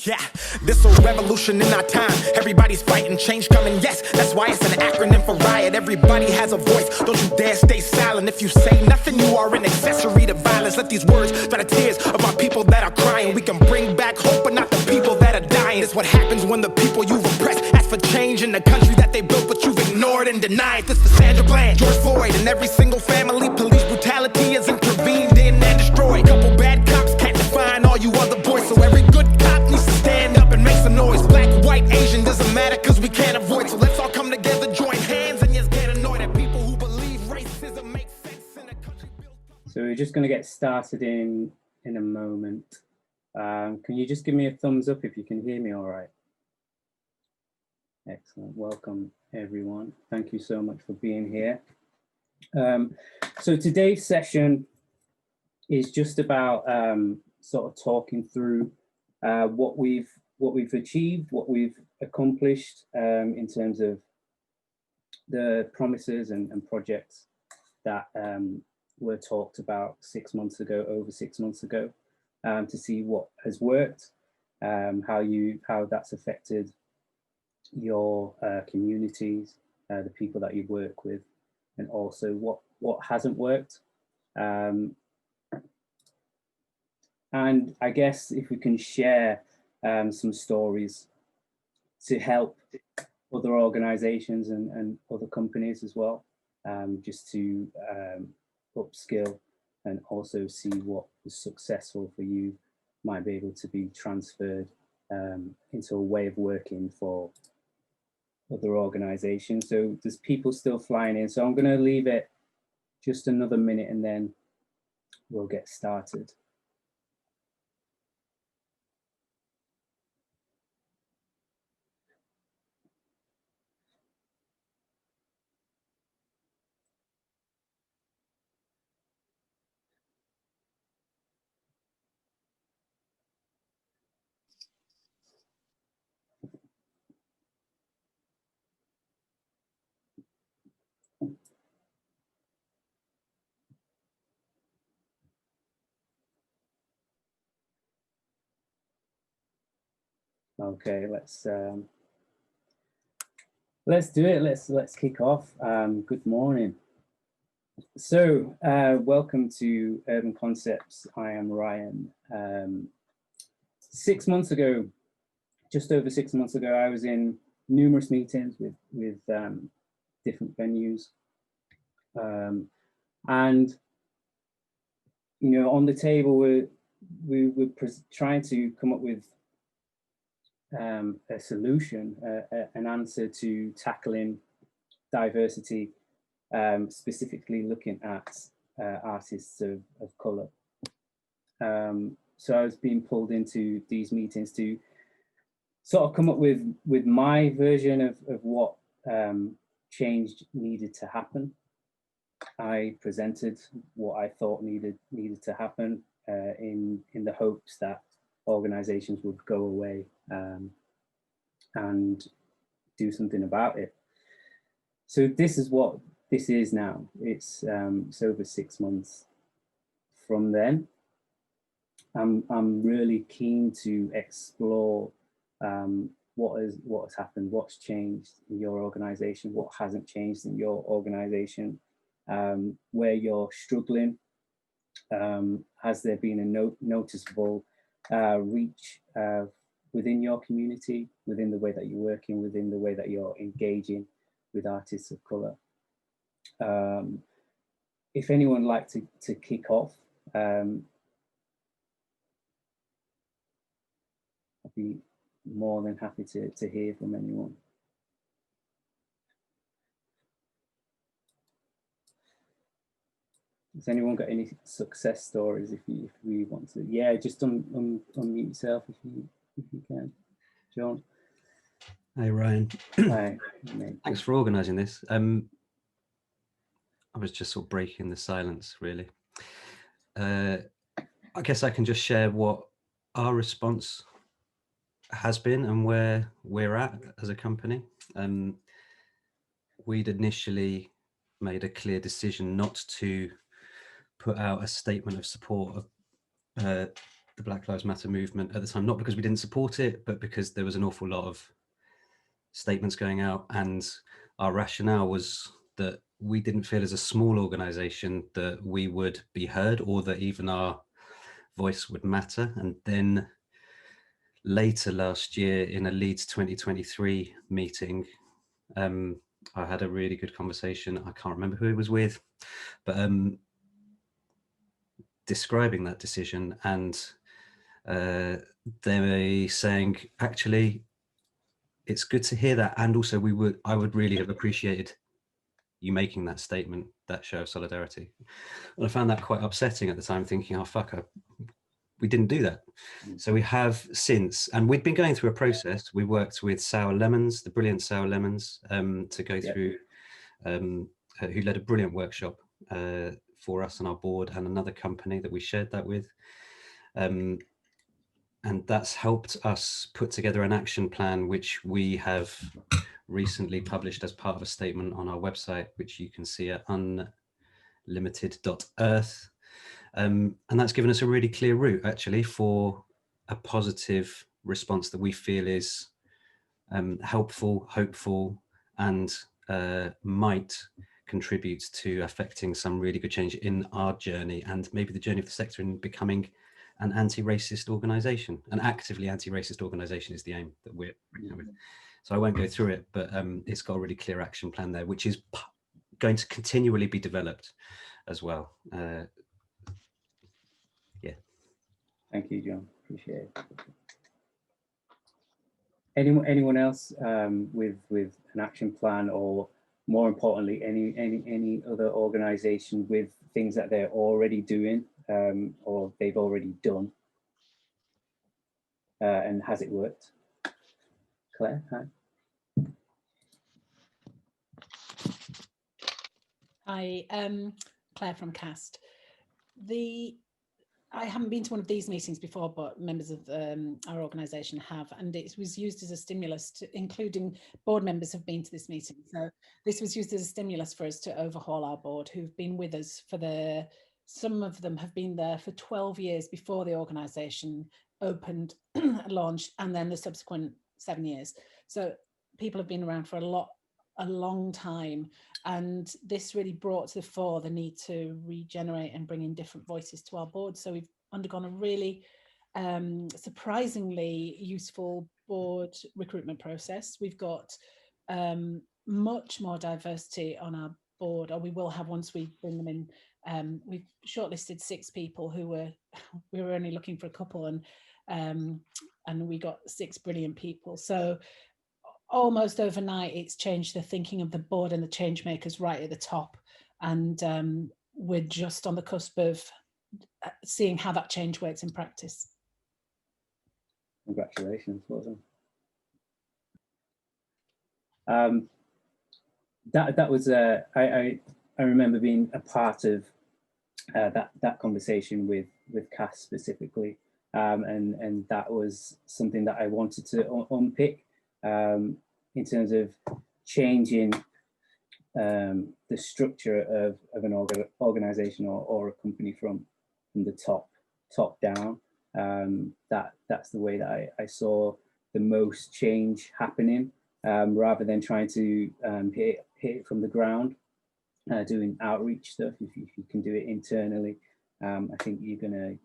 Yeah, this'll revolution in our time. Everybody's fighting, change coming, yes. That's why it's an acronym for riot. Everybody has a voice, don't you dare stay silent. If you say nothing, you are an accessory to violence. Let these words dry the tears of our people that are crying. We can bring back hope, but not the people that are dying. It's what happens when the people you've oppressed ask for change in the country that they built, but you've ignored and denied. This is Sandra Bland, George Floyd, and every single family. Police brutality is intervened in and destroyed. Couple bad cops can't define all you other boys, so every good cop needs to stand up and make some noise. Black, white, Asian, doesn't matter cause we can't avoid. So let's all come together, join hands, and just get annoyed at people who believe racism makes sense in a country built. So we're just going to get started in a moment. Can you just give me a thumbs up if you can hear me all right? Excellent. Welcome, everyone. Thank you so much for being here. So today's session is just about sort of talking through what we've achieved, what we've accomplished in terms of the promises and projects that were talked about over 6 months ago, to see what has worked, how that's affected your communities, the people that you work with, and also what hasn't worked. And I guess if we can share some stories to help other organizations and other companies as well, just to upskill and also see what was successful for you might be able to be transferred into a way of working for other organizations. So there's people still flying in. So I'm going to leave it just another minute and then we'll get started. Okay, let's do it. Let's kick off. Good morning. So welcome to URBANconceptz. I am Ryan. 6 months ago, just over 6 months ago, I was in numerous meetings with different venues, and you know, on the table we were trying to come up with a solution, an answer to tackling diversity, specifically looking at artists of colour. So I was being pulled into these meetings to sort of come up with my version of what change needed to happen. I presented what I thought needed to happen in the hopes that organizations would go away and do something about it. So this is what this is now. It's over 6 months from then. I'm really keen to explore what has happened, what's changed in your organization, what hasn't changed in your organization, where you're struggling. Has there been a noticeable reach within your community, within the way that you're working, within the way that you're engaging with artists of colour? If anyone would like to kick off, I'd be more than happy to hear from anyone. Has anyone got any success stories? If we want to, yeah, just unmute yourself if you can, John. Hey Ryan. Hi. Thanks for organising this. I was just sort of breaking the silence, really. I guess I can just share what our response has been and where we're at as a company. We'd initially made a clear decision not to put out a statement of support the Black Lives Matter movement at the time, not because we didn't support it, but because there was an awful lot of statements going out, and our rationale was that we didn't feel as a small organization that we would be heard or that even our voice would matter. And then later last year in a Leeds 2023 meeting, I had a really good conversation. I can't remember who it was with, but describing that decision, and they saying, actually, it's good to hear that, and also I would really have appreciated you making that statement, that show of solidarity. And I found that quite upsetting at the time, thinking, oh fuck, we didn't do that. So we have since, and we'd been going through a process. We worked with Sour Lemons, the brilliant Sour Lemons, to go through, who led a brilliant workshop for us and our board, and another company that we shared that with. And that's helped us put together an action plan, which we have recently published as part of a statement on our website, which you can see at unlimited.earth. And that's given us a really clear route, actually, for a positive response that we feel is helpful, hopeful, and might contribute to affecting some really good change in our journey, and maybe the journey of the sector in becoming an anti-racist organisation. An actively anti-racist organisation is the aim that we're with. So I won't go through it, but it's got a really clear action plan there, which is going to continually be developed as well. Yeah. Thank you, John. Appreciate it. Anyone else with an action plan, or more importantly, any other organisation with things that they're already doing or they've already done, and has it worked? Claire, hi. Hi, Claire from CAST. I haven't been to one of these meetings before, but members of our organisation have, and it was used as a stimulus to, including board members have been to this meeting. So this was used as a stimulus for us to overhaul our board, who've been with us for some of them have been there for 12 years before the organisation opened, launched, and then the subsequent 7 years. So people have been around for a long time, and this really brought to the fore the need to regenerate and bring in different voices to our board. So we've undergone a really surprisingly useful board recruitment process. We've got much more diversity on our board, or we will have once we bring them in. We've shortlisted 6 people we were only looking for a couple, and we got 6 brilliant people. So almost overnight, it's changed the thinking of the board and the change makers right at the top. And we're just on the cusp of seeing how that change works in practice. Congratulations, well done. That was I remember being a part of that conversation with Cass specifically, and that was something that I wanted to unpick. In terms of changing the structure of an organization or a company from the top down. That's the way that I saw the most change happening, rather than trying to hit it from the ground, doing outreach stuff. If you can do it internally, I think you're gonna,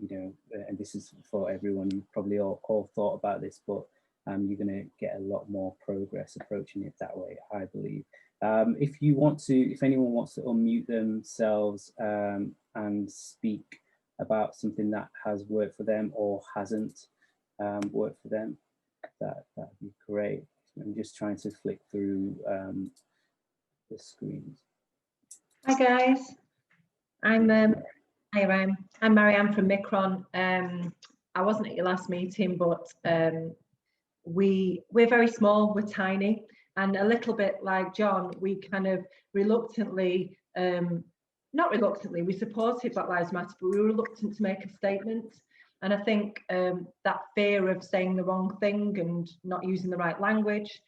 and this is for everyone, you probably all thought about this, but you're going to get a lot more progress approaching it that way, I believe. If anyone wants to unmute themselves and speak about something that has worked for them or hasn't worked for them, that'd be great. I'm just trying to flick through the screens. Hi guys, I'm Marianne from Micron. I wasn't at your last meeting, but we're very small, we're tiny, and a little bit like John, we kind of reluctantly, not reluctantly, we supported Black Lives Matter, but we were reluctant to make a statement. And I think that fear of saying the wrong thing and not using the right language.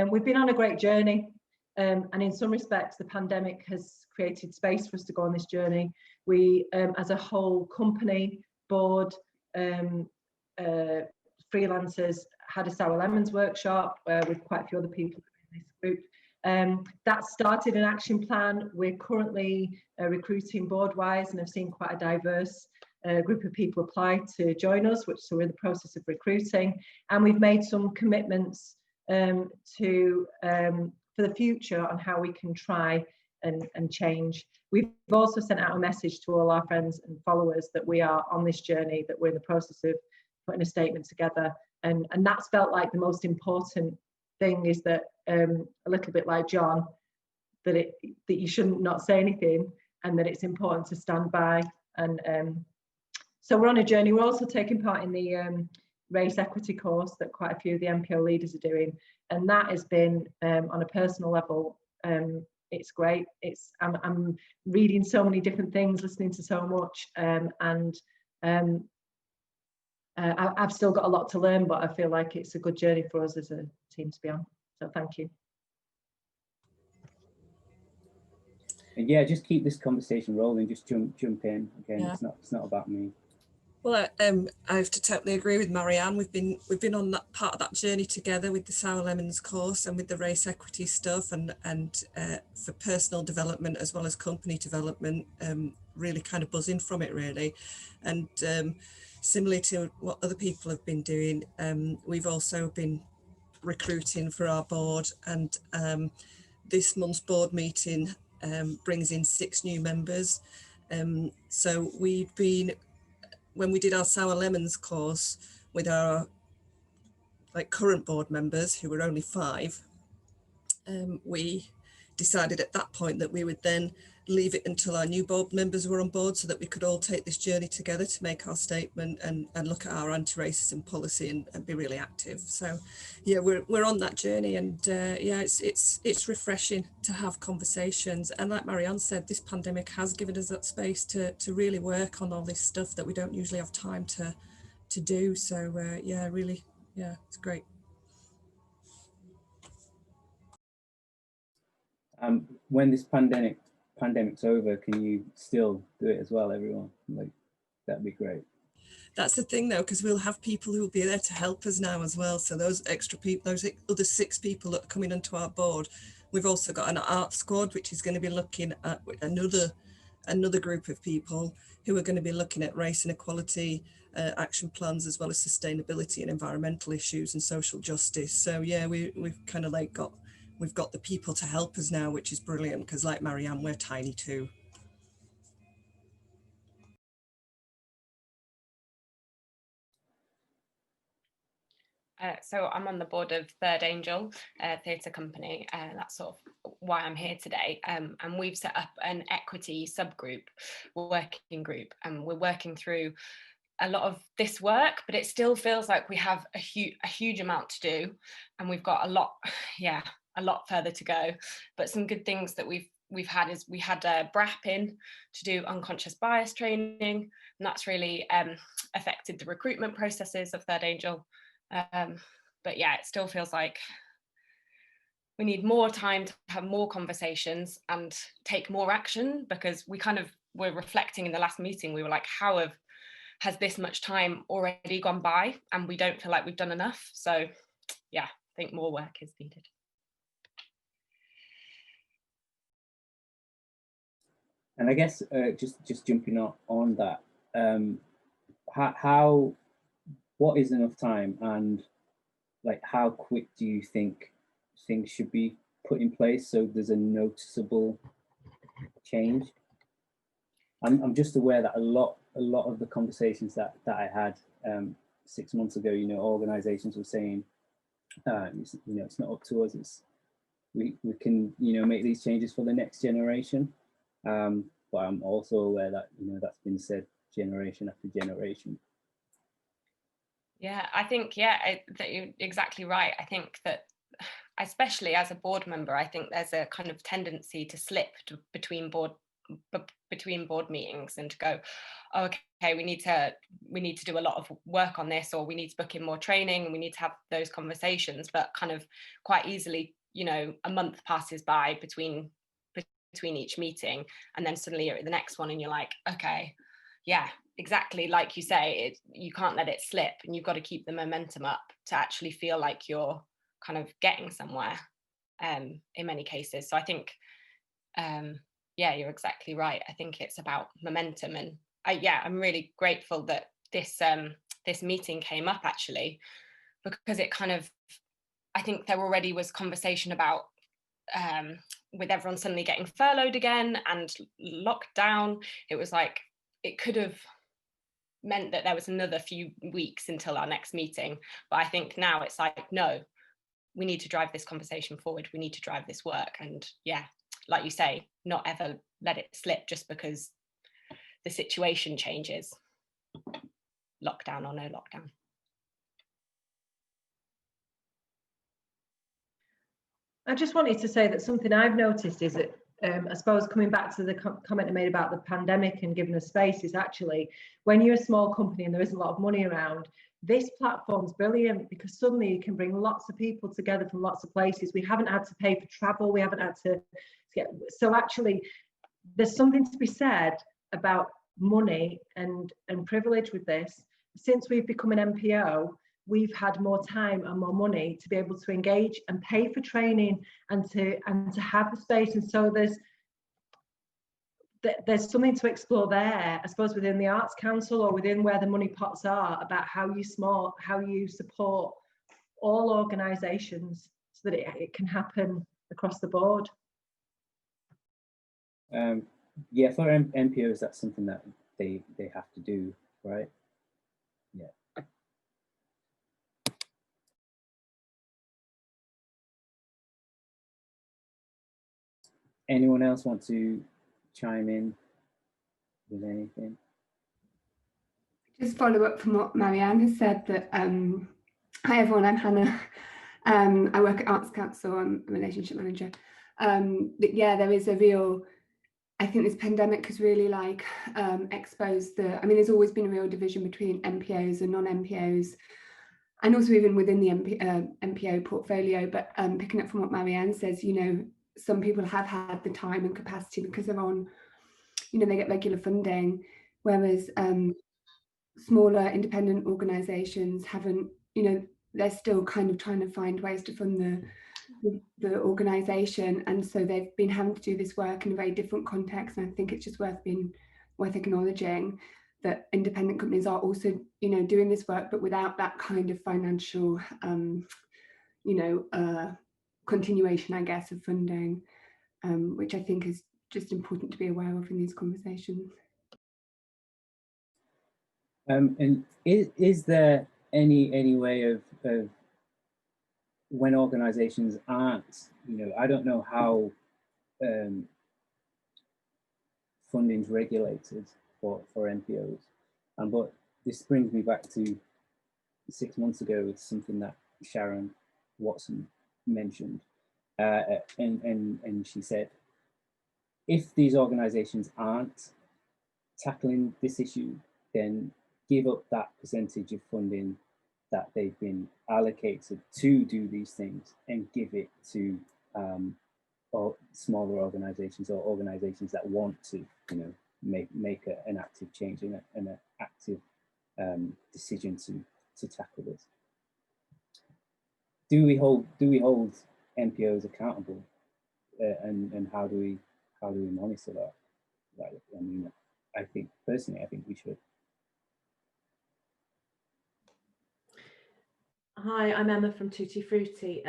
We've been on a great journey, and in some respects, the pandemic has created space for us to go on this journey. We, as a whole company, board, freelancers had a Sour Lemons workshop with quite a few other people in this group. That started an action plan. We're currently recruiting board-wise, and I've seen quite a diverse group of people apply to join us, so we're in the process of recruiting, and we've made some commitments for the future on how we can try and change. We've also sent out a message to all our friends and followers that we are on this journey, that we're in the process of putting a statement together, and that's felt like the most important thing, is that a little bit like John, that you shouldn't not say anything, and that it's important to stand by. And so we're on a journey. We're also taking part in the race equity course that quite a few of the MPO leaders are doing, and that has been on a personal level, it's great. I'm reading so many different things, listening to so much, I've still got a lot to learn, but I feel like it's a good journey for us as a team to be on. So thank you. And yeah, just keep this conversation rolling. Just jump in. Again, Yeah. It's not about me. Well, I have to totally agree with Marianne. We've been on that part of that journey together with the Sour Lemons course and with the race equity stuff, and for personal development as well as company development, really kind of buzzing from it really. And similarly to what other people have been doing, we've also been recruiting for our board, and this month's board meeting brings in 6 new members. So we've been, when we did our Sour Lemons course with our current board members, who were only 5, we decided at that point that we would then leave it until our new board members were on board, so that we could all take this journey together to make our statement and look at our anti-racism policy and be really active. So yeah, we're on that journey, and yeah, it's refreshing to have conversations. And like Marianne said, this pandemic has given us that space to really work on all this stuff that we don't usually have time to do. So yeah, really, yeah, it's great. When this pandemic's over, can you still do it as well, everyone? Like, that'd be great. That's the thing though, because we'll have people who will be there to help us now as well. So those extra people, those other 6 people that are coming onto our board, we've also got an art squad, which is going to be looking at another group of people who are going to be looking at race inequality action plans, as well as sustainability and environmental issues and social justice. So yeah, we've kind of we've got the people to help us now, which is brilliant, because like Marianne, we're tiny too. So I'm on the board of Third Angel theatre company, and that's sort of why I'm here today. And we've set up an equity subgroup, working group, and we're working through a lot of this work, but it still feels like we have a huge amount to do, and we've got a lot further to go. But some good things that we've had is we had a BRAP in to do unconscious bias training, and that's really affected the recruitment processes of Third Angel. But yeah, it still feels like we need more time to have more conversations and take more action, because we kind of were reflecting in the last meeting. We were like, how has this much time already gone by, and we don't feel like we've done enough. So yeah, I think more work is needed. And I guess just jumping on that, what is enough time, and like how quick do you think things should be put in place so there's a noticeable change? I'm just aware that a lot of the conversations that I had 6 months ago, organizations were saying, it's not up to us. We can, make these changes for the next generation. But I'm also aware that, that's been said generation after generation. Yeah, I think, that you're exactly right. I think that, especially as a board member, I think there's a kind of tendency to slip between board meetings and to go, oh, okay, we need to do a lot of work on this, or we need to book in more training, and we need to have those conversations. But kind of quite easily, a month passes by between each meeting, and then suddenly you're at the next one and you're like, okay, yeah, exactly like you say, you can't let it slip, and you've got to keep the momentum up to actually feel like you're kind of getting somewhere in many cases. So I think, yeah, you're exactly right. I think it's about momentum, and I'm really grateful that this meeting came up, actually, because it kind of, I think there already was conversation about with everyone suddenly getting furloughed again and locked down. It was like, it could have meant that there was another few weeks until our next meeting. But I think now it's like, no, we need to drive this conversation forward. We need to drive this work. And yeah, like you say, not ever let it slip just because the situation changes, lockdown or no lockdown. I just wanted to say that something I've noticed is that, I suppose coming back to the comment I made about the pandemic and giving us space, is actually when you're a small company and there isn't a lot of money around, this platform's brilliant because suddenly you can bring lots of people together from lots of places. We haven't had to pay for travel. We haven't had to get, so actually there's something to be said about money and privilege with this. Since we've become an NPO, we've had more time and more money to be able to engage and pay for training and to have the space. And so there's something to explore there, I suppose, within the Arts Council or within where the money pots are, about how you support all organisations so that it can happen across the board. Yeah, for NPOs, that's something that they have to do, right? Yeah. Anyone else want to chime in with anything? Just follow up from what Marianne has said, that hi everyone, I'm Hannah. I work at Arts Council, I'm a relationship manager. But yeah, there is a real, I think this pandemic has really like exposed there's always been a real division between MPOs and non-MPOs, and also even within the MPO portfolio. But picking up from what Marianne says, you know, some people have had the time and capacity because they're on, you know, they get regular funding, whereas smaller independent organisations haven't, you know, they're still kind of trying to find ways to fund the organisation, and so they've been having to do this work in a very different context. And I think it's just worth acknowledging that independent companies are also, you know, doing this work, but without that kind of financial, continuation, I guess, of funding, which I think is just important to be aware of in these conversations. And is there any way of when organizations aren't, you know, I don't know how funding's regulated for NPOs, but this brings me back to 6 months ago. It's something that Sharon Watson mentioned, and she said, if these organizations aren't tackling this issue, then give up that percentage of funding that they've been allocated to do these things and give it to smaller organizations or organizations that want to, you know, make an active change and an active decision to tackle this. Do we hold NPOs accountable, and how do we monitor that? I mean, I think personally, I think we should. Hi, I'm Emma from Tutti Frutti.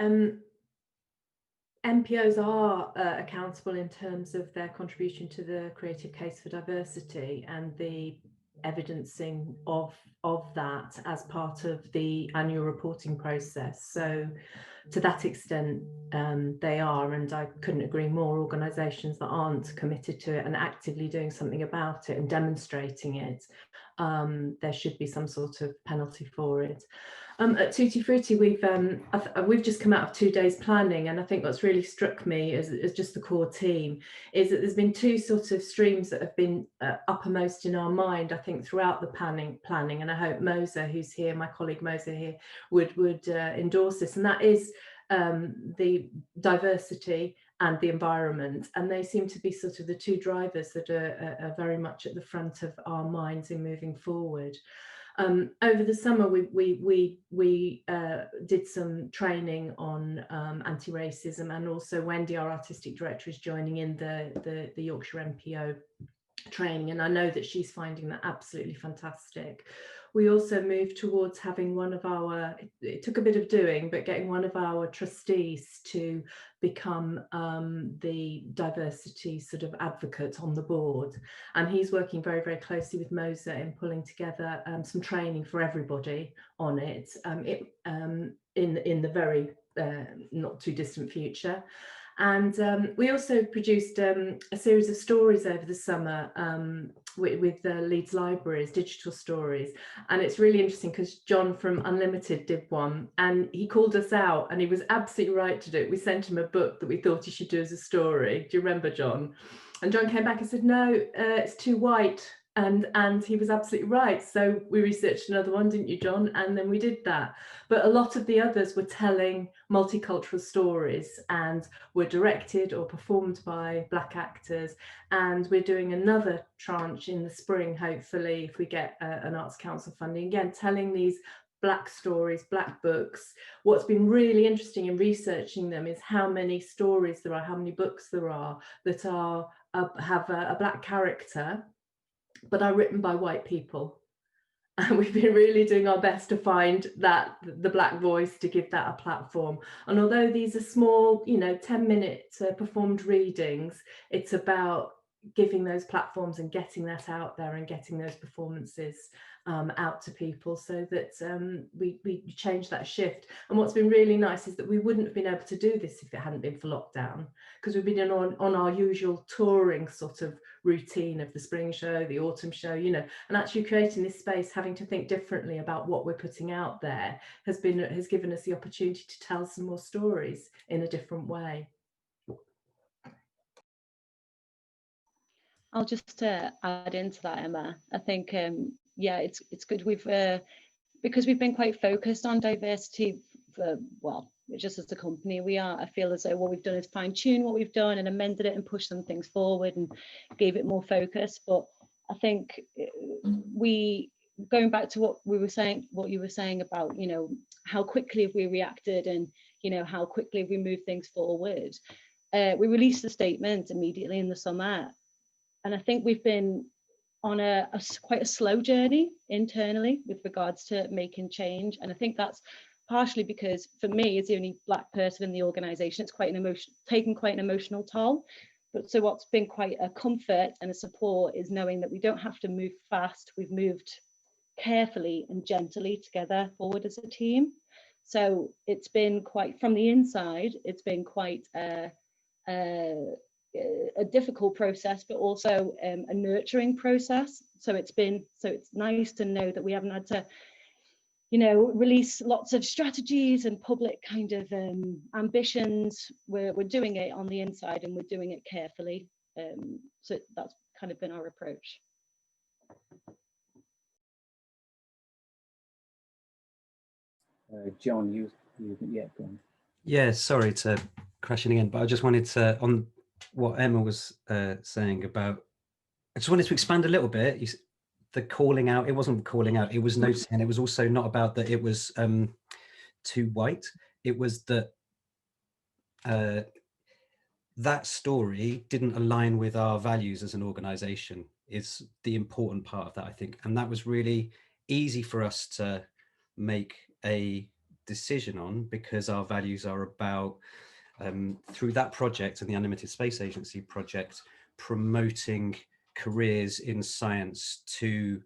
NPOs are accountable in terms of their contribution to the creative case for diversity and the evidencing of that as part of the annual reporting process. So to that extent, they are, and I couldn't agree more. Organisations that aren't committed to it and actively doing something about it and demonstrating it, there should be some sort of penalty for it. At Tutti Frutti, we've just come out of 2 days planning, and I think what's really struck me as just the core team is that there's been two sort of streams that have been uppermost in our mind, I think, throughout the planning, and I hope Moser, who's here, my colleague Moser here, would endorse this, and that is the diversity and the environment, and they seem to be sort of the two drivers that are very much at the front of our minds in moving forward. Over the summer, we did some training on anti-racism, and also Wendy, our artistic director, is joining in the Yorkshire MPO training, and I know that she's finding that absolutely fantastic. We also moved towards having one of our, it took a bit of doing, but getting one of our trustees to become the diversity sort of advocate on the board, and he's working very, very closely with Mosa in pulling together some training for everybody on it, in the very not too distant future. And we also produced a series of stories over the summer with the Leeds Libraries, digital stories. And it's really interesting because John from Unlimited did one, and he called us out, and he was absolutely right to do it. We sent him a book that we thought he should do as a story. Do you remember, John? And John came back and said, no, it's too white. And he was absolutely right. So we researched another one, didn't you, John? And then we did that. But a lot of the others were telling multicultural stories and were directed or performed by Black actors. And we're doing another tranche in the spring, hopefully, if we get an Arts Council funding, again, telling these Black stories, Black books. What's been really interesting in researching them is how many stories there are, how many books there are that are have a Black character, but are written by white people. And we've been really doing our best to find that, the Black voice, to give that a platform. And although these are small, 10-minute performed readings, it's about giving those platforms and getting that out there and getting those performances out to people, so that we change that shift. And what's been really nice is that we wouldn't have been able to do this if it hadn't been for lockdown, because we've been on our usual touring sort of routine of the spring show, the autumn show, and actually creating this space, having to think differently about what we're putting out there, has given us the opportunity to tell some more stories in a different way. I'll just add into that, Emma. I think yeah, it's good. We've because we've been quite focused on diversity for, well, just as a company, I feel as though what we've done is fine tune what we've done and amended it and pushed some things forward and gave it more focus. But I think going back to what you were saying about, how quickly have we reacted, and how quickly have we moved things forward. We released a statement immediately in the summer, and I think we've been on quite a slow journey internally with regards to making change. And I think that's partially because, for me, as the only Black person in the organisation, it's taken quite an emotional toll. But so what's been quite a comfort and a support is knowing that we don't have to move fast. We've moved carefully and gently together forward as a team. So it's been quite, from the inside, it's been quite a difficult process, but also a nurturing process. So it's nice to know that we haven't had to, release lots of strategies and public kind of ambitions. We're doing it on the inside, and we're doing it carefully. So that's kind of been our approach. John, you yeah, go on. Yeah, sorry to crash in again, but I just wanted to, on what Emma was saying about, I just wanted to expand a little bit. The calling out, it wasn't calling out, it was noticing, and it was also not about that it was too white. It was that that story didn't align with our values as an organisation, is the important part of that, I think. And that was really easy for us to make a decision on, because our values are about, through that project and the Unlimited Space Agency project, promoting careers in science to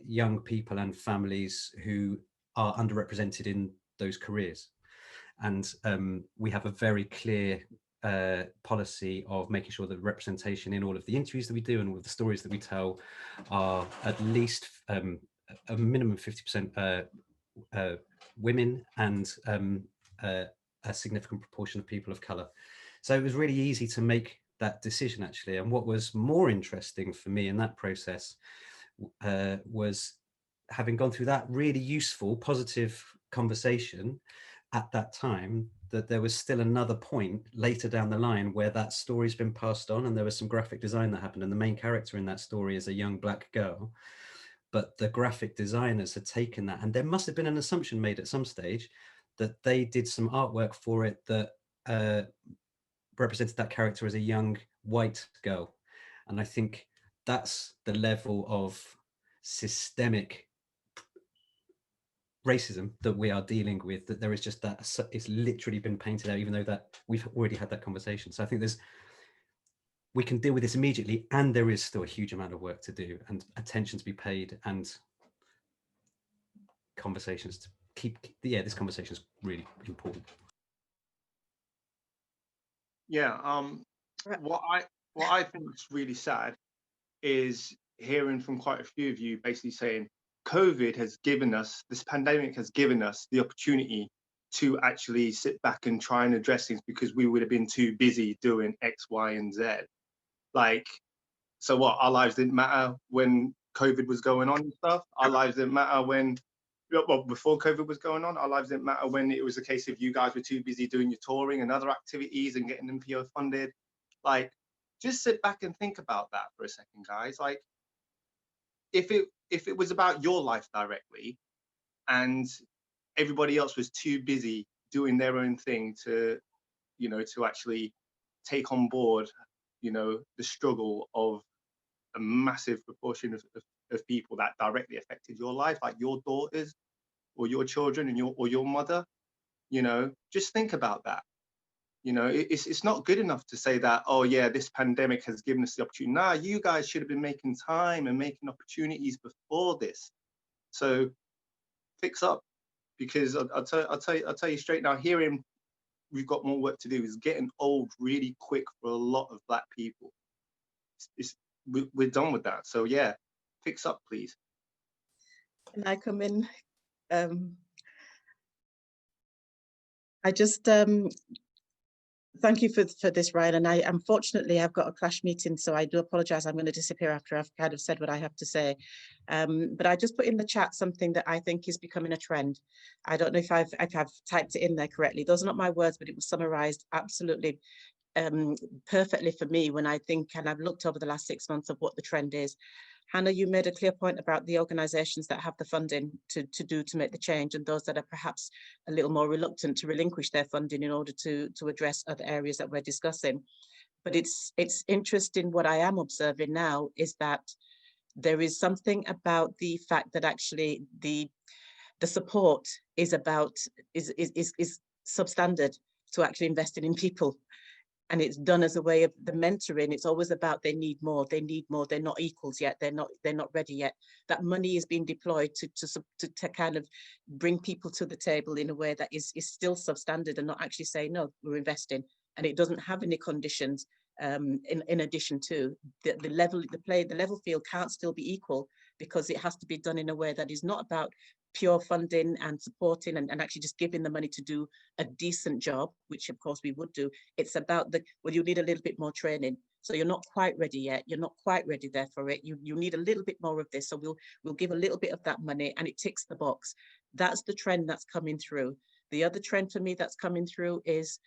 young people and families who are underrepresented in those careers. And we have a very clear policy of making sure that representation in all of the interviews that we do and all of the stories that we tell are at least a minimum 50% women, and a significant proportion of people of colour. So it was really easy to make that decision, actually. And what was more interesting for me in that process was, having gone through that really useful, positive conversation, at that time that there was still another point later down the line where that story's been passed on, and there was some graphic design that happened, and the main character in that story is a young black girl, but the graphic designers had taken that, and there must have been an assumption made at some stage that they did some artwork for it that represented that character as a young white girl. And I think that's the level of systemic racism that we are dealing with, that there is just that it's literally been painted out, even though that we've already had that conversation. So I think we can deal with this immediately, and there is still a huge amount of work to do and attention to be paid and conversations to keep. Yeah, this conversation is really important. Yeah, what I think is really sad is hearing from quite a few of you basically saying COVID has given us, this pandemic has given us the opportunity to actually sit back and try and address things because we would have been too busy doing X, Y, and Z. Like, so what, our lives didn't matter when COVID was going on and stuff? Our lives didn't matter when, well, before COVID was going on, our lives didn't matter when it was a case of you guys were too busy doing your touring and other activities and getting NPO funded. Like, just sit back and think about that for a second, guys. Like, if it was about your life directly and everybody else was too busy doing their own thing to, you know, to actually take on board, you know, the struggle of a massive proportion of people that directly affected your life, like your daughters or your children and your mother, you know, just think about that. You know, it's not good enough to say that, oh yeah, this pandemic has given us the opportunity. Nah, you guys should have been making time and making opportunities before this. So fix up, because I'll tell you straight now, hearing we've got more work to do is getting old really quick for a lot of Black people. We're done with that. So yeah, fix up, please. Can I come in? I just thank you for this, Ryan. And unfortunately, I've got a crash meeting, so I do apologize. I'm going to disappear after I've kind of said what I have to say. But I just put in the chat something that I think is becoming a trend. I don't know if I've typed it in there correctly. Those are not my words, but it was summarized absolutely perfectly for me when I think, and I've looked over the last 6 months of what the trend is. Hannah, you made a clear point about the organisations that have the funding to make the change, and those that are perhaps a little more reluctant to relinquish their funding in order to address other areas that we're discussing. But it's interesting, what I am observing now is that there is something about the fact that actually the support is substandard to actually investing in people. And it's done as a way of the mentoring. It's always about they need more, they're not equals yet, they're not ready yet. That money is being deployed to kind of bring people to the table in a way that is still substandard and not actually say, no, we're investing. And it doesn't have any conditions in addition to the level field can't still be equal, because it has to be done in a way that is not about pure funding and supporting and actually just giving the money to do a decent job, which of course we would do. It's about you need a little bit more training. So you're not quite ready yet. You're not quite ready there for it. You need a little bit more of this. So we'll give a little bit of that money and it ticks the box. That's the trend that's coming through. The other trend for me that's coming through is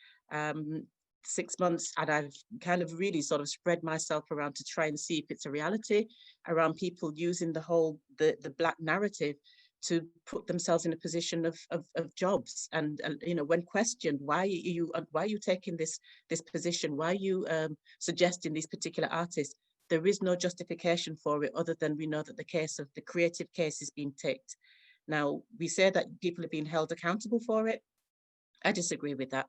6 months, and I've kind of really sort of spread myself around to try and see if it's a reality around people using the Black narrative to put themselves in a position of jobs. And you know, when questioned, why are you taking this position? Why are you suggesting these particular artists? There is no justification for it other than we know that the creative case is being ticked. Now, we say that people are being held accountable for it. I disagree with that.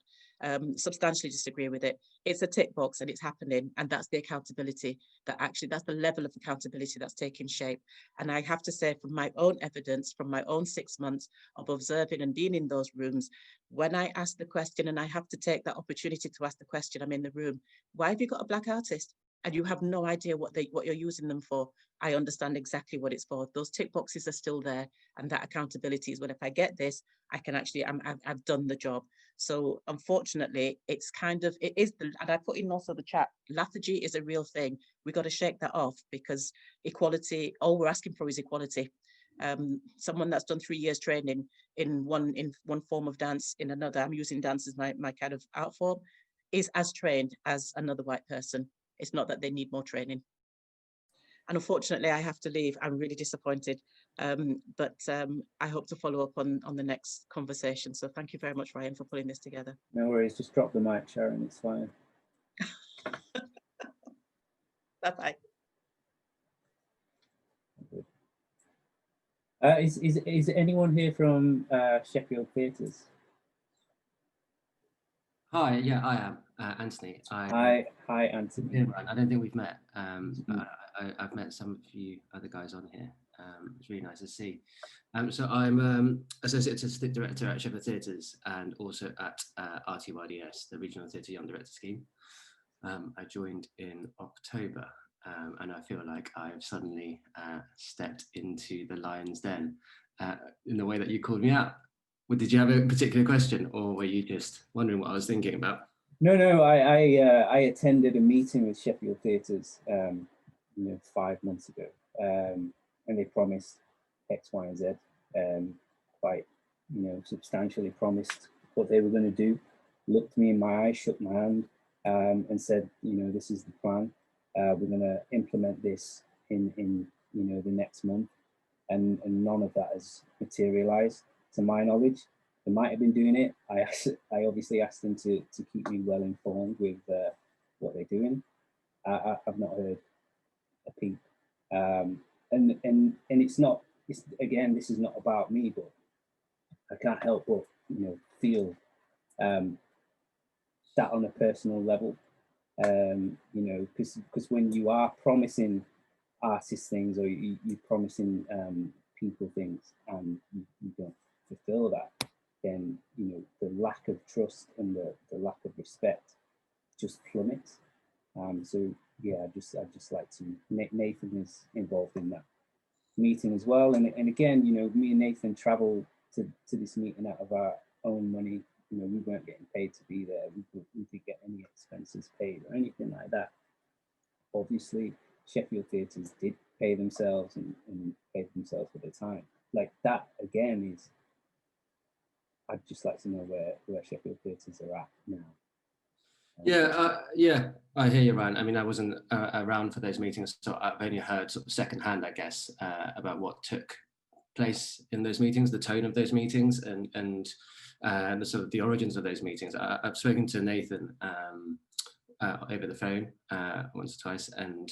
Substantially disagree with it. It's a tick box and it's happening, and that's the accountability that's the level of accountability that's taking shape. And I have to say, from my own evidence, from my own 6 months of observing and being in those rooms, when I ask the question, and I have to take that opportunity to ask the question, I'm in the room, why have you got a Black artist? And you have no idea what you're using them for. I understand exactly what it's for. Those tick boxes are still there, and that accountability is, well, if I get this, I can actually, I've done the job. So unfortunately, it's kind of, it is, and I put in also the chat, lethargy is a real thing. We got to shake that off, because equality, all we're asking for is equality. Someone that's done 3 years training in one form of dance, in another, I'm using dance as my kind of art form, is as trained as another white person. It's not that they need more training. And unfortunately, I have to leave. I'm really disappointed, but I hope to follow up on the next conversation. So thank you very much, Ryan, for putting this together. No worries, just drop the mic, Sharon, it's fine. Bye-bye. Is anyone here from Sheffield Theatres? Hi, yeah, I am Anthony. Hi, Anthony. I don't think we've met. I've met some of you other guys on here. It's really nice to see. So I'm Associate Artistic Director at Sheffield Theatres and also at RTYDS, the Regional Theatre Young Director Scheme. I joined in October, and I feel like I've suddenly stepped into the lion's den in the way that you called me out. Well, did you have a particular question, or were you just wondering what I was thinking about? No, I attended a meeting with Sheffield Theatres 5 months ago, and they promised X, Y, and Z, quite substantially promised what they were going to do. Looked me in my eyes, shook my hand, and said, this is the plan. We're going to implement this in the next month, and none of that has materialised. To my knowledge, they might have been doing it. I obviously asked them to keep me well informed with what they're doing. I've not heard a peep, and it's not. Again, this is not about me, but I can't help but feel that on a personal level, because when you are promising artists things, or you're promising people things, and you don't fulfill that, then the lack of trust and the lack of respect just plummets. So yeah, I'd just like to. Nathan is involved in that meeting as well, and again, me and Nathan travel to this meeting out of our own money. We weren't getting paid to be there. We didn't get any expenses paid or anything like that. Obviously, Sheffield Theatres did pay themselves and paid themselves for their time. Like that again is. I'd just like to know where Sheffield Theatres are at now. Yeah, I hear you, Ryan. I mean, I wasn't around for those meetings, so I've only heard sort of secondhand, I guess, about what took place in those meetings, the tone of those meetings, and the sort of the origins of those meetings. I've spoken to Nathan over the phone once or twice, and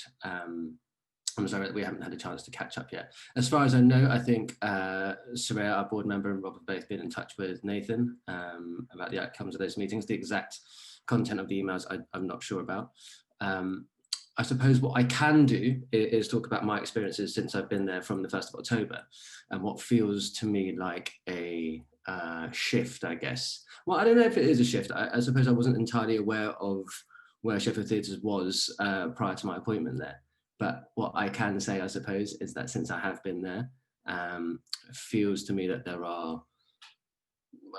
I'm sorry that we haven't had a chance to catch up yet. As far as I know, I think Soraya, our board member, and Rob have both been in touch with Nathan about the outcomes of those meetings. The exact content of the emails I'm not sure about. I suppose what I can do is talk about my experiences since I've been there from the 1st of October, and what feels to me like a shift, I guess. Well, I don't know if it is a shift. I suppose I wasn't entirely aware of where Sheffield Theatres was prior to my appointment there. But what I can say, I suppose, is that since I have been there, it feels to me that there are,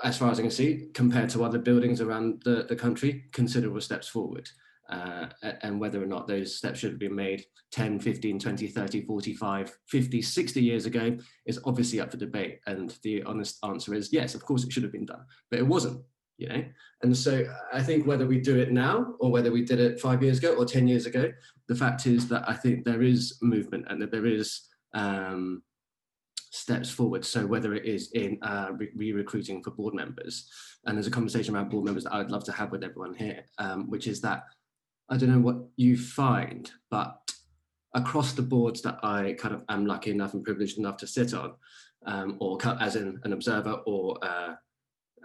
as far as I can see, compared to other buildings around the country, considerable steps forward. And whether or not those steps should have been made 10, 15, 20, 30, 45, 50, 60 years ago is obviously up for debate. And the honest answer is yes, of course it should have been done, but it wasn't. And so I think whether we do it now or whether we did it 5 years ago or 10 years ago, the fact is that I think there is movement and that there is steps forward. So whether it is in re-recruiting for board members, and there's a conversation around board members that I would love to have with everyone here, which is that I don't know what you find, but across the boards that I kind of am lucky enough and privileged enough to sit on, or as in an observer or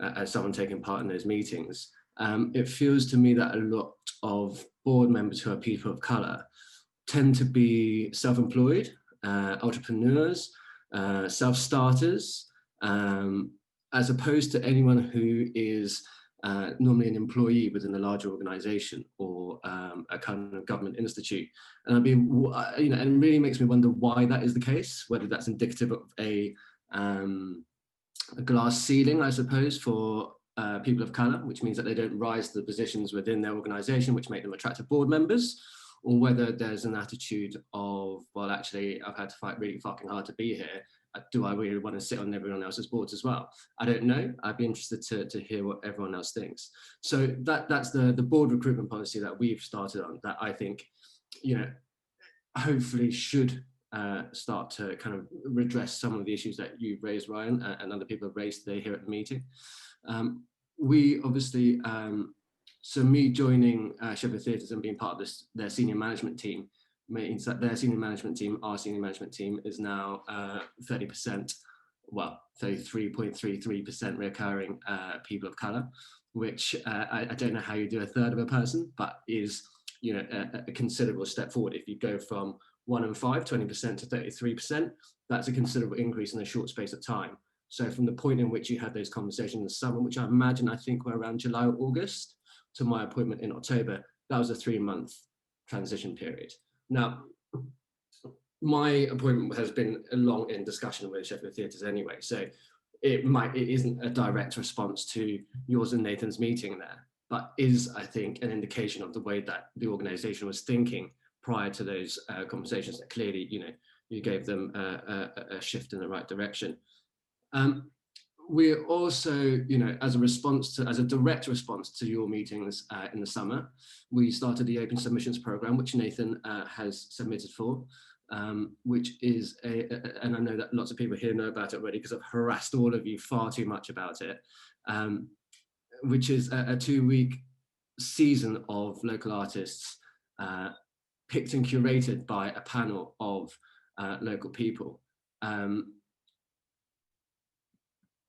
as someone taking part in those meetings, it feels to me that a lot of board members who are people of colour tend to be self-employed, entrepreneurs, self-starters, as opposed to anyone who is normally an employee within a larger organisation or a kind of government institute. And I'd be, and it really makes me wonder why that is the case, whether that's indicative of a glass ceiling, I suppose, for people of colour, which means that they don't rise to the positions within their organisation, which make them attractive board members, or whether there's an attitude of, well, actually, I've had to fight really fucking hard to be here, do I really want to sit on everyone else's boards as well? I don't know. I'd be interested to hear what everyone else thinks. So that's the board recruitment policy that we've started on, that I think, you know, hopefully should start to kind of redress some of the issues that you've raised, Ryan, and other people have raised today here at the meeting. We obviously, so me joining Sheffield Theatres and being part of their senior management team means that their senior management team, our senior management team, is now 30%, well, 33.33% recurring people of colour, which I don't know how you do a third of a person, but is, you know, a considerable step forward. If you go from 1 in 5, 20% to 33%, that's a considerable increase in a short space of time. So from the point in which you had those conversations in the summer, which I think were around July or August, to my appointment in October, that was a 3-month transition period. Now, my appointment has been long in discussion with Sheffield Theatres anyway, so it isn't a direct response to yours and Nathan's meeting there, but is, I think, an indication of the way that the organisation was thinking prior to those conversations, that clearly, you know, you gave them a shift in the right direction. We're also, you know, as a direct response to your meetings in the summer, we started the Open Submissions Programme, which Nathan has submitted for, which is and I know that lots of people here know about it already because I've harassed all of you far too much about it, which is a 2-week season of local artists picked and curated by a panel of local people.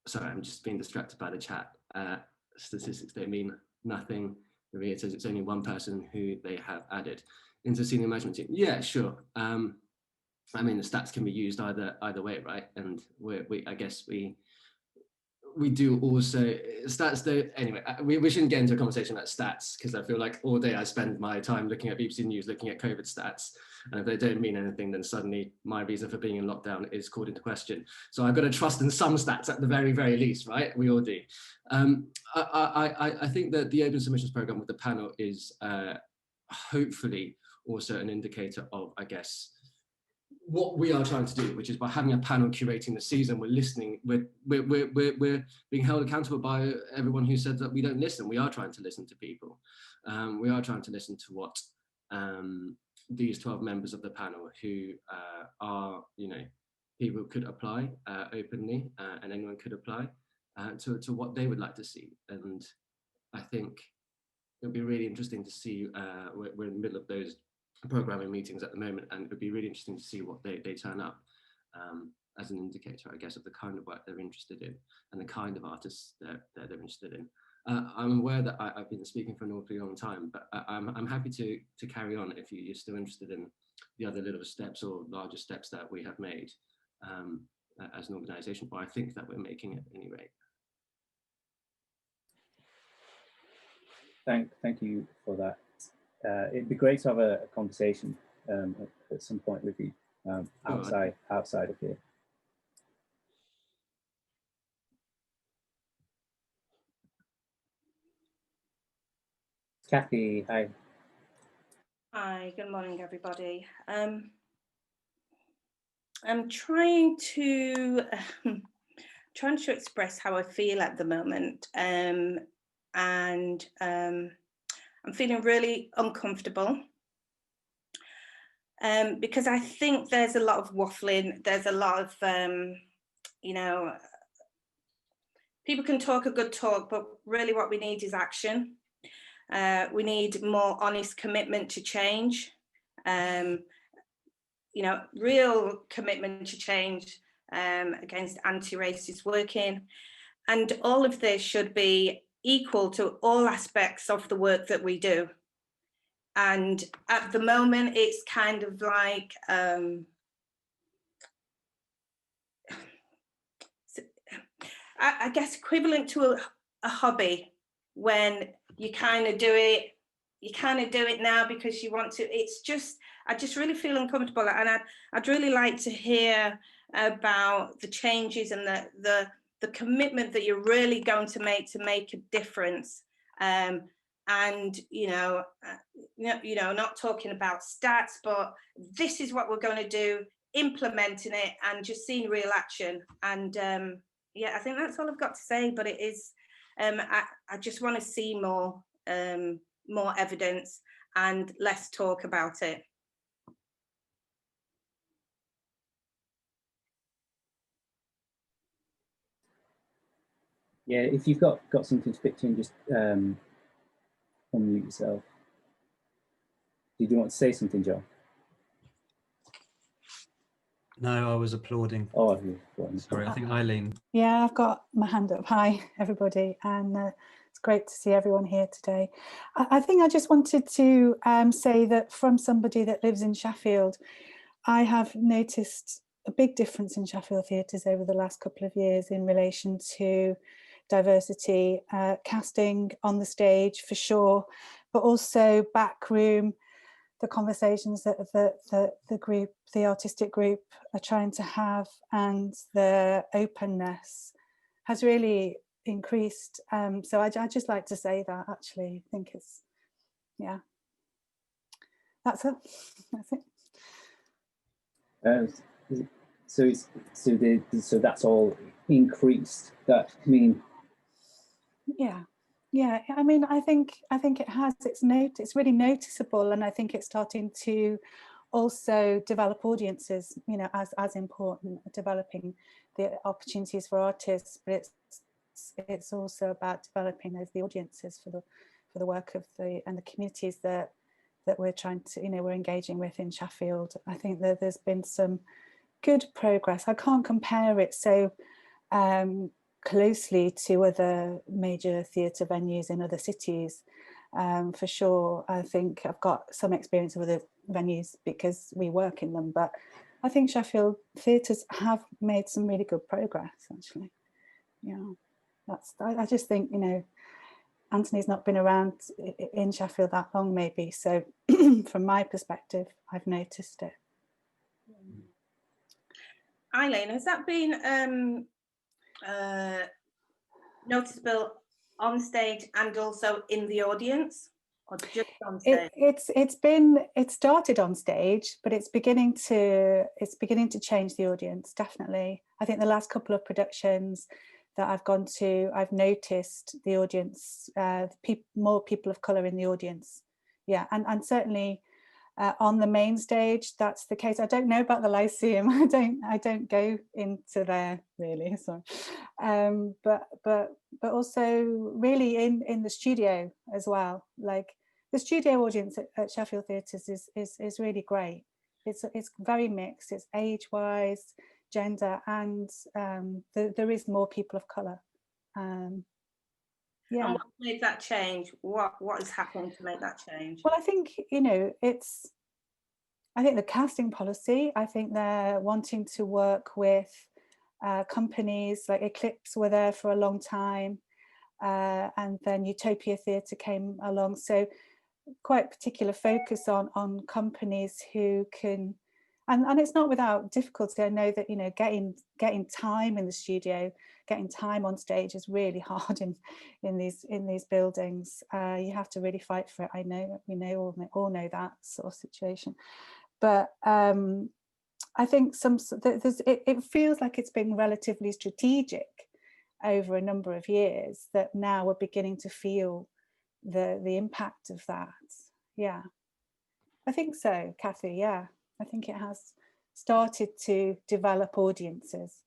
Sorry, I'm just being distracted by the chat. Statistics don't mean nothing. Maria says it's only one person who they have added into senior management team. Yeah, sure. I mean, the stats can be used either way, right? And I guess we do also stats though. Anyway, we shouldn't get into a conversation about stats because I feel like all day I spend my time looking at BBC News, looking at COVID stats, and if they don't mean anything, then suddenly my reason for being in lockdown is called into question. So I've got to trust in some stats at the very, very least, right? We all do. I think that the Open Submissions Programme with the panel is hopefully also an indicator of, I guess, what we are trying to do, which is by having a panel curating the season, we're listening, we're being held accountable by everyone who said that we don't listen. We are trying to listen to people. We are trying to listen to what these 12 members of the panel who are, you know, people could apply openly and anyone could apply to what they would like to see. And I think it'll be really interesting to see, we're in the middle of those programming meetings at the moment, and it would be really interesting to see what they turn up as an indicator, I guess, of the kind of work they're interested in and the kind of artists that they're interested in. I'm aware that I've been speaking for an awfully long time, but I'm happy to carry on if you're still interested in the other little steps or larger steps that we have made as an organisation, or I think that we're making at any rate. Thank you for that. It'd be great to have a conversation at some point with you outside of here. Kathy, hi. Hi, good morning, everybody. I'm trying to express how I feel at the moment, and I'm feeling really uncomfortable because I think there's a lot of waffling. There's a lot of, you know, people can talk a good talk, but really what we need is action. We need more honest commitment to change, you know, real commitment to change against anti-racist working. And all of this should be equal to all aspects of the work that we do. And at the moment, it's kind of like, I guess equivalent to a hobby, when you kind of do it now because you want to. It's just, I just really feel uncomfortable, and I'd really like to hear about the changes and the commitment that you're really going to make a difference. And you know, not talking about stats, but this is what we're going to do implementing it and just seeing real action. And yeah, I think that's all I've got to say, but it is, I just want to see more evidence and less talk about it. Yeah, if you've got something to pitch in, just unmute yourself. Did you want to say something, John? No, I was applauding. Oh, sorry, I think Eileen. Yeah, I've got my hand up. Hi, everybody, and it's great to see everyone here today. I think I just wanted to say that from somebody that lives in Sheffield, I have noticed a big difference in Sheffield theatres over the last couple of years in relation to diversity, casting on the stage for sure, but also backroom, the conversations that the group, the artistic group are trying to have, and the openness has really increased. So I just like to say that, actually. I think it's, yeah, that's it. That's it. So that's all increased. That, I mean, yeah. I mean, I think it has. It's really noticeable, and I think it's starting to also develop audiences. You know, as important, developing the opportunities for artists, but it's also about developing the audiences for the work of the communities that we're trying to, you know, we're engaging with in Sheffield. I think that there's been some good progress. I can't compare it so closely to other major theatre venues in other cities, for sure. I think I've got some experience with other venues because we work in them, but I think Sheffield theatres have made some really good progress, actually. Yeah, I just think, you know, Anthony's not been around in Sheffield that long, maybe, so from my perspective, I've noticed it. Eileen, has that been noticeable on stage and also in the audience, or just on stage? It started on stage, but it's beginning to change the audience, definitely. I think the last couple of productions that I've gone to, I've noticed the audience, more people of colour in the audience. Yeah, and certainly on the main stage, that's the case. I don't know about the Lyceum. I don't go into there really. So, but also really in the studio as well. Like the studio audience at Sheffield Theatres is really great. It's very mixed. It's age-wise, gender, and there is more people of colour. Yeah. And what made that change? What has happened to make that change? Well, I think, you know, I think the casting policy, I think they're wanting to work with companies like Eclipse were there for a long time, and then Utopia Theatre came along. So quite particular focus on companies who can, and it's not without difficulty. I know that, you know, getting time in the studio, getting time on stage is really hard in these buildings. You have to really fight for it. I know, we all know that sort of situation. But I think it feels like it's been relatively strategic over a number of years, that now we're beginning to feel the impact of that. Yeah, I think so, Kathy. Yeah, I think it has started to develop audiences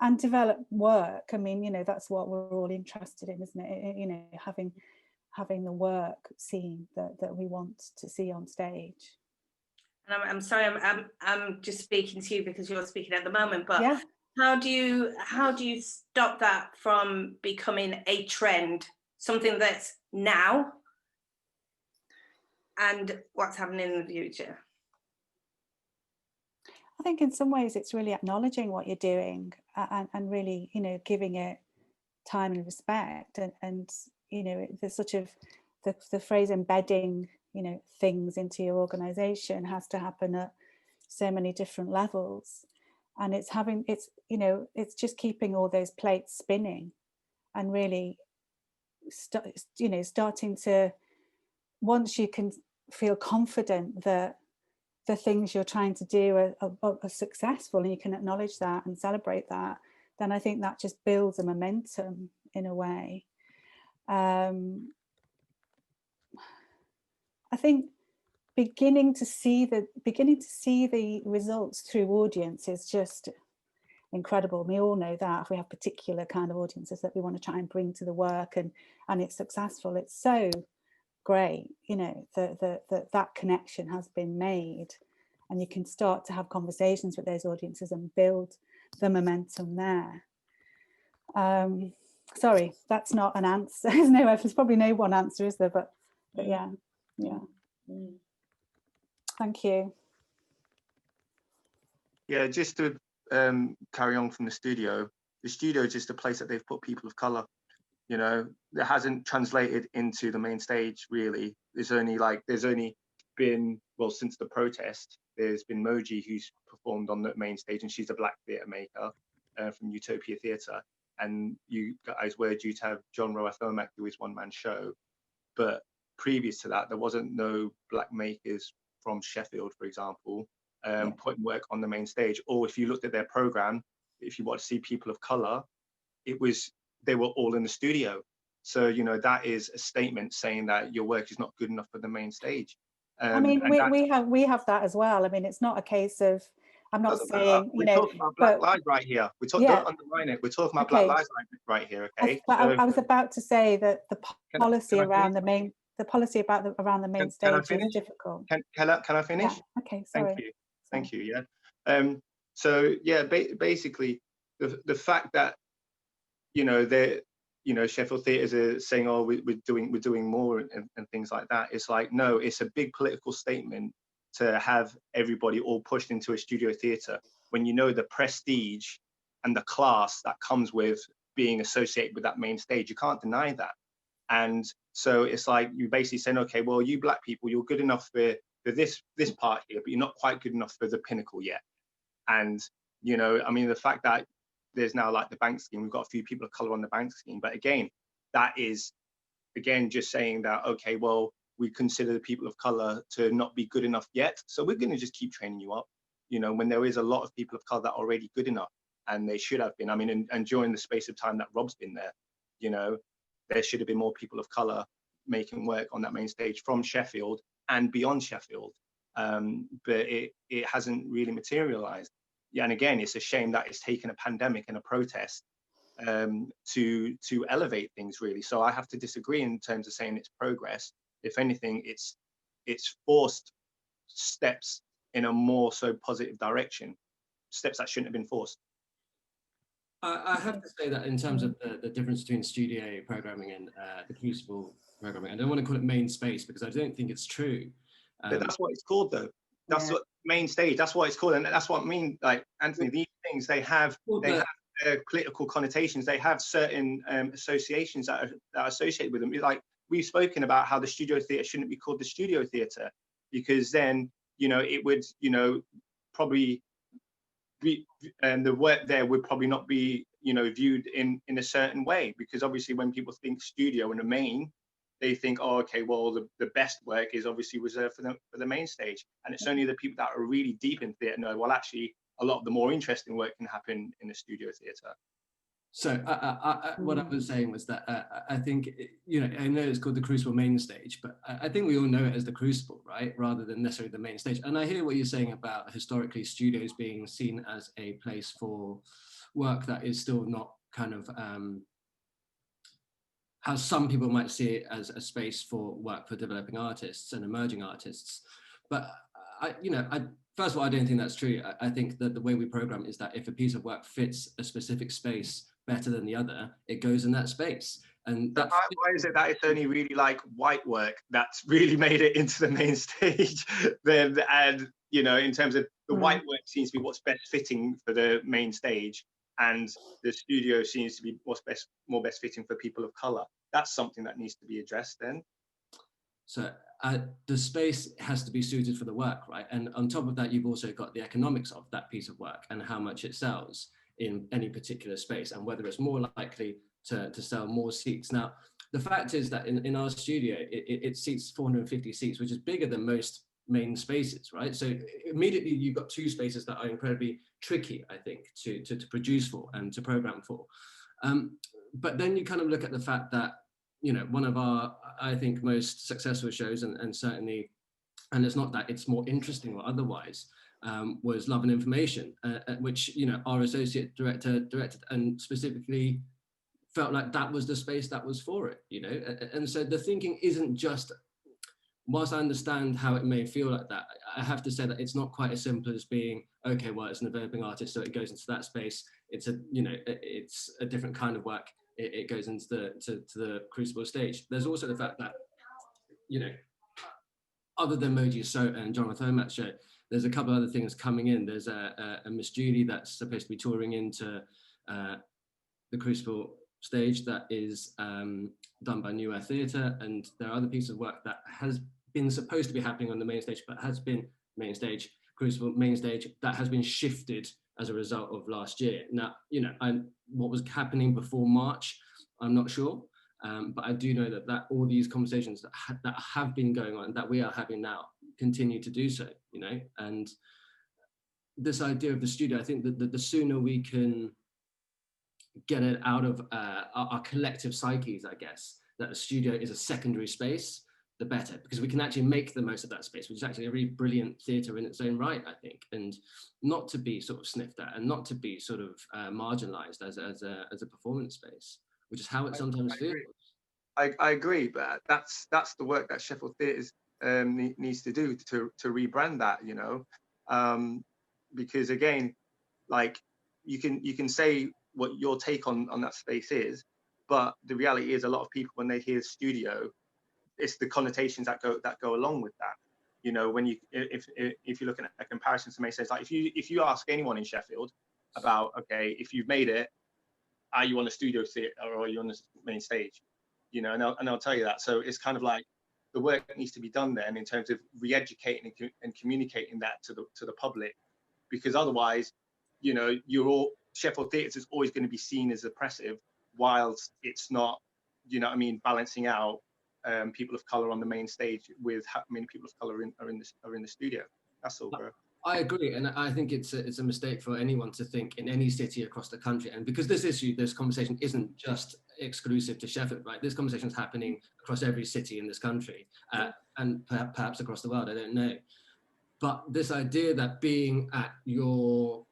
and develop work. I mean, you know, that's what we're all interested in, isn't it? You know, having the work seen that we want to see on stage. And I'm sorry, I'm just speaking to you because you're speaking at the moment, but yeah. How do you stop that from becoming a trend, something that's now and what's happening in the future? I think in some ways it's really acknowledging what you're doing and really, you know, giving it time and respect, and you know, the sort of the phrase embedding, you know, things into your organization has to happen at so many different levels. And it's you know, it's just keeping all those plates spinning and really starting to, once you can feel confident that the things you're trying to do are successful, and you can acknowledge that and celebrate that, then I think that just builds a momentum in a way. I think beginning to see the results through audience is just incredible. We all know that if we have particular kind of audiences that we want to try and bring to the work, and it's successful, it's so great, you know, that connection has been made, and you can start to have conversations with those audiences and build the momentum there. Sorry, that's not an answer. There's probably no one answer, is there? But yeah. Thank you. Yeah, just to carry on from the studio is just a place that they've put people of color. You know, that hasn't translated into the main stage really. There's only been, well, since the protest, there's been Moji, who's performed on the main stage, and she's a Black theatre maker from Utopia Theatre. And you guys were due to have John Roath-Omak do his one-man show, but previous to that, there wasn't no Black makers from Sheffield, for example, putting work on the main stage. Or if you looked at their program, if you want to see people of color, they were all in the studio. So, you know, that is a statement saying that your work is not good enough for the main stage. I mean, we have that as well. I mean, it's not a case of, I'm not saying, you know, we're talking about Black lives right here. Don't underline it. We're talking about Black lives right here. Okay. I was about to say that the policy around the main, around the main stage is difficult. Can I finish? Yeah. Okay. Sorry. Thank you. Yeah. So yeah, basically, the fact that, you know, Sheffield theatres are saying, oh, we're doing more and things like that. It's like, no, it's a big political statement to have everybody all pushed into a studio theatre when you know the prestige and the class that comes with being associated with that main stage. You can't deny that. And so it's like you basically saying, okay, well, you Black people, you're good enough for this part here, but you're not quite good enough for the pinnacle yet. And, you know, I mean, the fact that there's now like the bank scheme, we've got a few people of color on the bank scheme, but again, that is, again, just saying that, okay, well, we consider the people of color to not be good enough yet. So we're going to just keep training you up, you know, when there is a lot of people of color that are already good enough, and they should have been. I mean, and during the space of time that Rob's been there, you know, there should have been more people of color making work on that main stage from Sheffield and beyond Sheffield. But it hasn't really materialized. Yeah, and again, it's a shame that it's taken a pandemic and a protest to elevate things, really. So I have to disagree in terms of saying it's progress. If anything, it's forced steps in a more so positive direction, steps that shouldn't have been forced. I have to say that in terms of the difference between studio programming and the Crucible programming, I don't want to call it main space because I don't think it's true. But that's what it's called, though. That's what main stage. That's what it's called, and that's what I mean. Like Anthony, these things they have political connotations. They have certain associations that are associated with them. Like we've spoken about how the studio theatre shouldn't be called the studio theatre because then it would probably be, and the work there would probably not be viewed in a certain way, because obviously when people think studio and the main, they think, oh, okay, well, the best work is obviously reserved for the main stage. And it's only the people that are really deep in theatre know, well, actually, a lot of the more interesting work can happen in the studio theatre. So what I was saying was that I think, I know it's called the Crucible main stage, but I think we all know it as the Crucible, right? Rather than necessarily the main stage. And I hear what you're saying about historically studios being seen as a place for work that is still not kind of, how some people might see it as a space for work for developing artists and emerging artists. But first of all, I don't think that's true. I think that the way we program is that if a piece of work fits a specific space better than the other, it goes in that space. And why is it that it's only really like white work that's really made it into the main stage? And in terms of the white work seems to be what's best fitting for the main stage, and the studio seems to be what's more best fitting for people of color. That's something that needs to be addressed then. So the space has to be suited for the work, right? And on top of that, you've also got the economics of that piece of work and how much it sells in any particular space and whether it's more likely to sell more seats. Now, the fact is that in our studio, it seats 450 seats, which is bigger than most main spaces, right? So immediately you've got two spaces that are incredibly tricky, I think, to produce for and to program for. But then you kind of look at the fact that, you know, one of our, I think, most successful shows, and certainly, and it's not that it's more interesting or otherwise, was Love and Information, which, you know, our associate director directed and specifically felt like that was the space that was for it, you know. And so the thinking isn't just, whilst I understand how it may feel like that, I have to say that it's not quite as simple as being, okay, well, it's an developing artist, so it goes into that space. It's a, you know, it's a different kind of work. It goes into the Crucible stage. There's also the fact that, you know, other than Moji So and Jonathan Omat's show, there's a couple other things coming in. There's a Miss Judy that's supposed to be touring into the Crucible stage that is done by New Air Theatre, and there are other pieces of work that has been supposed to be happening on the main stage, but has been main stage, Crucible main stage, that has been shifted as a result of last year. Now, you know, what was happening before March, I'm not sure, but I do know that all these conversations that have been going on, that we are having now, continue to do so, you know. And this idea of the studio, I think that the sooner we can get it out of our collective psyches, I guess, that the studio is a secondary space, the better, because we can actually make the most of that space, which is actually a really brilliant theatre in its own right, I think, and not to be sort of sniffed at and not to be sort of marginalised as a performance space, which is how it sometimes feels. I agree, but that's the work that Sheffield Theatres needs to do to rebrand that, you know, because again, like you can say what your take on that space is, but the reality is a lot of people, when they hear studio, it's the connotations that go along with that. You know, when if you're looking at a comparison to make sense, like if you ask anyone in Sheffield about, okay, if you've made it, are you on a studio theatre or are you on the main stage? You know, and I'll tell you that. So it's kind of like the work that needs to be done then in terms of re-educating and communicating that to the public, because otherwise, you know, Sheffield Theatres is always going to be seen as oppressive, whilst it's not, you know what I mean, balancing out people of colour on the main stage with how many people of colour are in the studio. That's all, bro. I agree, and I think it's a mistake for anyone to think in any city across the country, and because this conversation isn't just exclusive to Sheffield, right? This conversation is happening across every city in this country, and perhaps across the world, I don't know. But this idea that being at your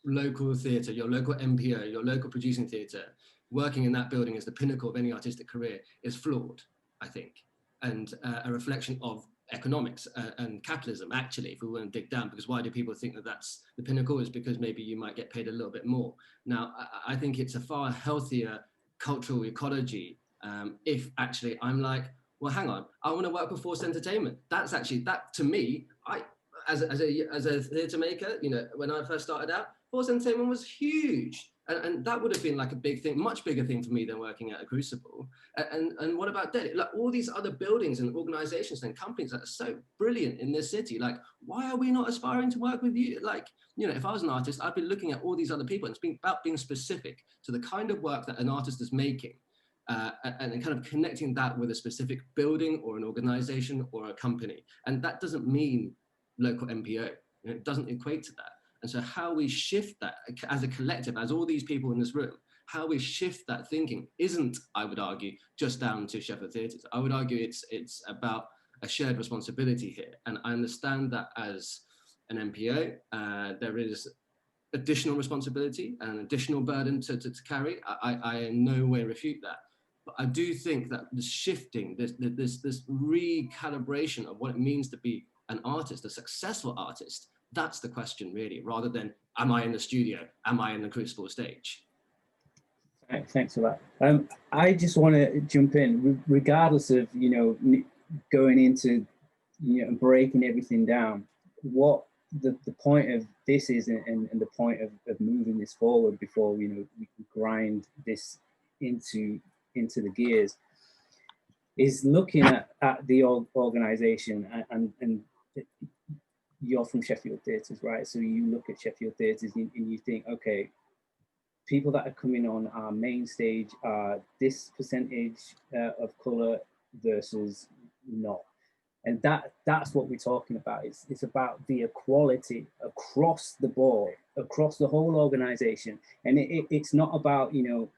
local theatre, your local MPO, your local producing theatre, working in that building is the pinnacle of any artistic career is flawed, I think, and a reflection of economics and capitalism, actually, if we want to dig down, because why do people think that that's the pinnacle? Is because maybe you might get paid a little bit more. Now, I think it's a far healthier cultural ecology if actually I'm like, well, hang on, I want to work with Force Entertainment. That's actually, that to me, as a theatre maker, you know, when I first started out, Force Entertainment was huge. And that would have been like a big thing, much bigger thing for me than working at a Crucible. And what about that? Like all these other buildings and organizations and companies that are so brilliant in this city, like, why are we not aspiring to work with you? Like, you know, if I was an artist, I'd be looking at all these other people, and it's about being specific to the kind of work that an artist is making. And kind of connecting that with a specific building or an organization or a company. And that doesn't mean local MPO, you know, it doesn't equate to that. And so how we shift that as a collective, as all these people in this room, how we shift that thinking isn't, I would argue, just down to Sheffield Theatres. I would argue it's about a shared responsibility here. And I understand that as an MPO, there is additional responsibility and additional burden to carry. I in no way refute that. But I do think that the shifting, this recalibration of what it means to be an artist, a successful artist, that's the question really, rather than, am I in the studio? Am I in the Crucible stage? Thanks for that. I just want to jump in, regardless of, you know, going into, you know, breaking everything down, what the point of this is, and the point of moving this forward before, you know, we can grind this into the gears, is looking at the organization, and you're from Sheffield Theatres, right? So you look at Sheffield Theatres and you think, okay, people that are coming on our main stage are this percentage of colour versus not. And that's what we're talking about. It's about the equality across the board, across the whole organization. And it's not about, you know,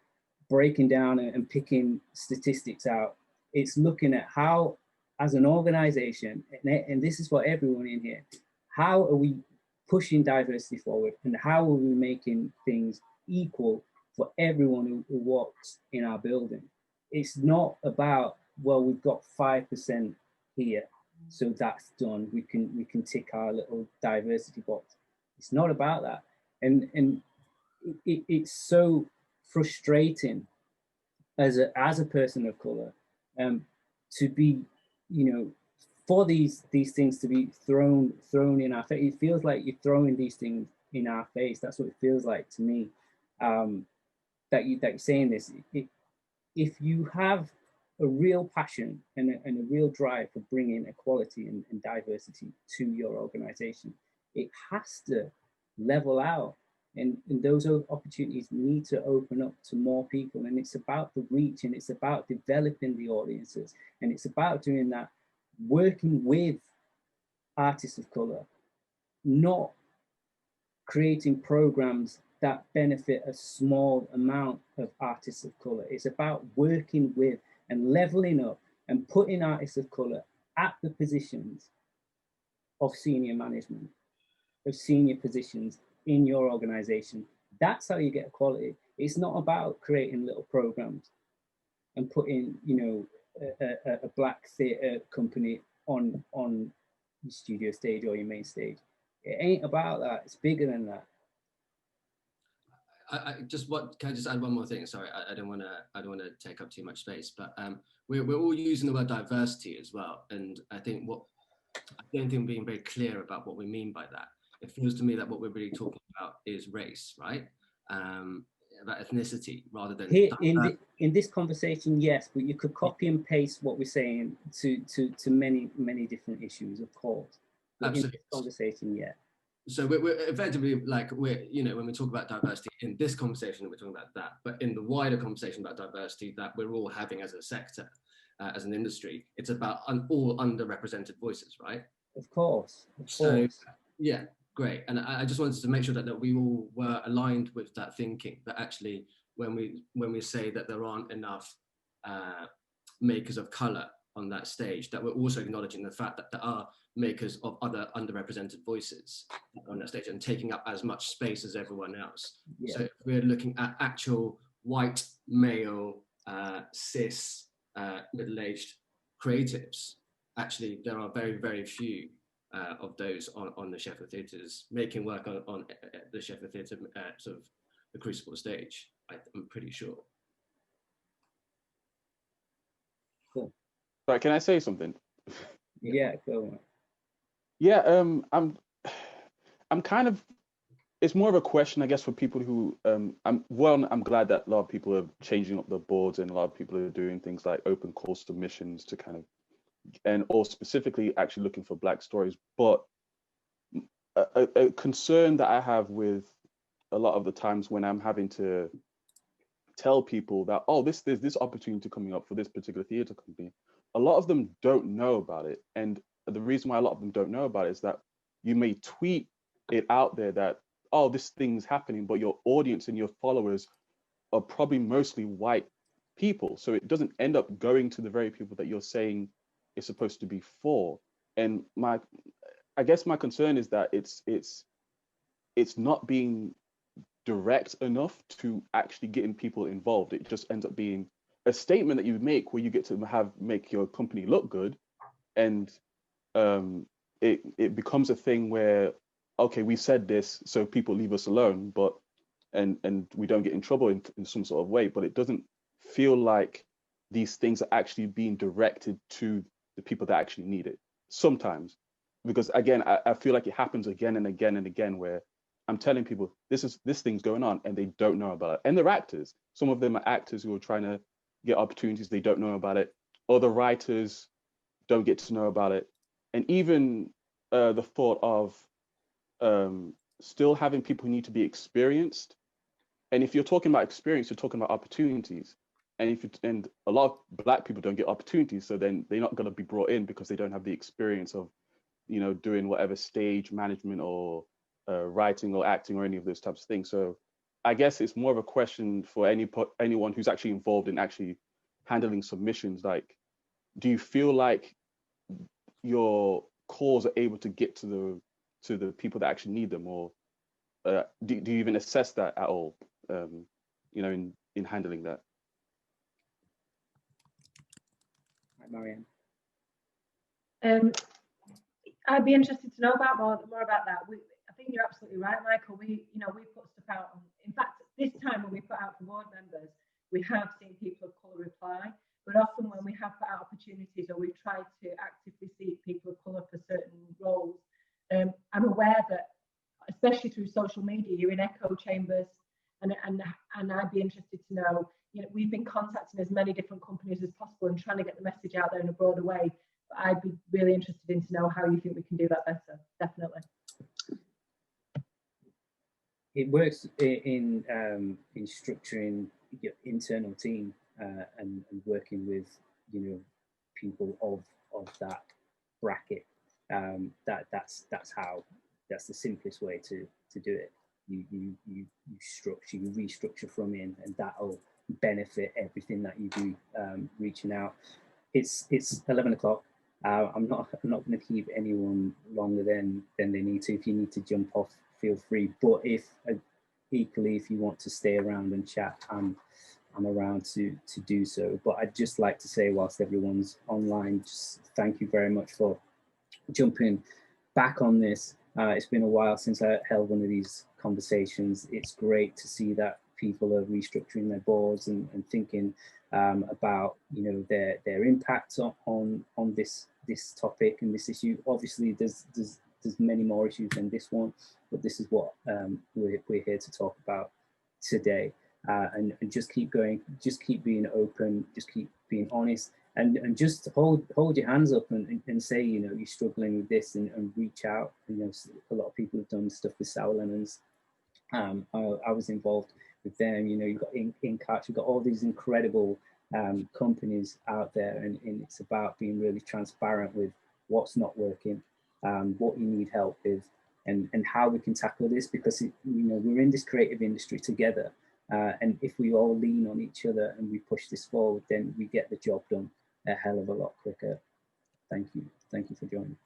breaking down and picking statistics out. It's looking at how, as an organization, and this is for everyone in here, how are we pushing diversity forward, and how are we making things equal for everyone who works in our building? It's not about, well, we've got 5% here, so that's done. We can tick our little diversity box. It's not about that, and it's so frustrating as a person of color, to be, you know, for these things to be thrown in our face. It feels like you're throwing these things in our face. That's what it feels like to me. That you're saying this. If you have a real passion and a real drive for bringing equality and diversity to your organization, it has to level out. And those opportunities need to open up to more people. And it's about the reach, and it's about developing the audiences. And it's about doing that, working with artists of color, not creating programs that benefit a small amount of artists of color. It's about working with and leveling up and putting artists of color at the positions of senior management, of senior positions in your organization. That's how you get equality. It's not about creating little programs and putting, you know, a black theater company on your studio stage or your main stage. It ain't about that. It's bigger than that. Can I just add one more thing? Sorry, I don't want to take up too much space, but we're all using the word diversity as well, and I don't think we're being very clear about what we mean by that. It feels to me that what we're really talking about is race, right? About ethnicity rather than here in this conversation, yes, but you could copy and paste what we're saying to many different issues, of course. But absolutely. In this conversation, yeah. So we're effectively like, you know, when we talk about diversity in this conversation, we're talking about that, but in the wider conversation about diversity that we're all having as a sector, as an industry, it's about all underrepresented voices, right? Of course. So yeah, great. And I just wanted to make sure that we all were aligned with that thinking, that actually when we say that there aren't enough makers of color on that stage, that we're also acknowledging the fact that there are makers of other underrepresented voices on that stage and taking up as much space as everyone else. Yeah. So if we're looking at actual white, male, cis, middle-aged creatives, actually there are very, very few of those on the Sheffield Theatres making work on the Sheffield Theatre sort of the Crucible stage, I'm pretty sure. Cool. Sorry, can I say something? Yeah, go on. Yeah, I'm kind of, it's more of a question, I guess, for people who, I'm glad that a lot of people are changing up the boards and a lot of people are doing things like open call submissions to kind of, or specifically actually looking for Black stories. But a concern that I have with a lot of the times when I'm having to tell people that, oh, there's this opportunity coming up for this particular theatre company, a lot of them don't know about it. And the reason why a lot of them don't know about it is that you may tweet it out there that, oh, this thing's happening, but your audience and your followers are probably mostly white people. So it doesn't end up going to the very people that you're saying it's supposed to be for. And I guess my concern is that it's not being direct enough to actually getting people involved. It just ends up being a statement that you make where you get to make your company look good, and it becomes a thing where, okay, we said this, so people leave us alone, but and we don't get in trouble in some sort of way, but it doesn't feel like these things are actually being directed to the people that actually need it sometimes. Because again, I feel like it happens again and again and again where I'm telling people this thing's going on and they don't know about it. And they're actors. Some of them are actors who are trying to get opportunities, they don't know about it. Other writers don't get to know about it. And even the thought of still having people who need to be experienced. And if you're talking about experience, you're talking about opportunities. and a lot of Black people don't get opportunities, so then they're not going to be brought in because they don't have the experience of, you know, doing whatever stage management or writing or acting or any of those types of things. So I guess it's more of a question for anyone who's actually involved in actually handling submissions. Like, do you feel like your calls are able to get to the people that actually need them, or do you even assess that at all? You know, in handling that. Right, Marianne. I'd be interested to know about more about that. I think you're absolutely right, Michael. We put stuff out. In fact, this time when we put out for board members, we have seen people of colour reply. But often when we have put out opportunities or we've tried to actively seek people of colour for certain roles, I'm aware that, especially through social media, you're in echo chambers, and I'd be interested to know. You know, we've been contacting as many different companies as possible and trying to get the message out there in a broader way. But I'd be really interested in to know how you think we can do that better. Definitely. It works in structuring your internal team and working with, you know, people of that bracket. That's the simplest way to do it. You structure, you restructure from in, and that'll benefit everything that you do. Reaching out. It's 11 o'clock. I'm not going to keep anyone longer than they need to. If you need to jump off, feel free. But equally, if you want to stay around and chat, I'm around to do so. But I'd just like to say, whilst everyone's online, just thank you very much for jumping back on this. It's been a while since I held one of these conversations. It's great to see that people are restructuring their boards and thinking about, you know, their impact on this topic and this issue. Obviously, there's many more issues than this one, but this is what we're here to talk about today. And just keep going, just keep being open, just keep being honest, and just hold your hands up and say, you know, you're struggling with this, and reach out. You know, a lot of people have done stuff with sour lemons. I was involved with them. You know, you've got InCatch, you've got all these incredible companies out there, and it's about being really transparent with what's not working, what you need help with, and how we can tackle this, because you know, we're in this creative industry together, and if we all lean on each other and we push this forward, then we get the job done a hell of a lot quicker. Thank you for joining.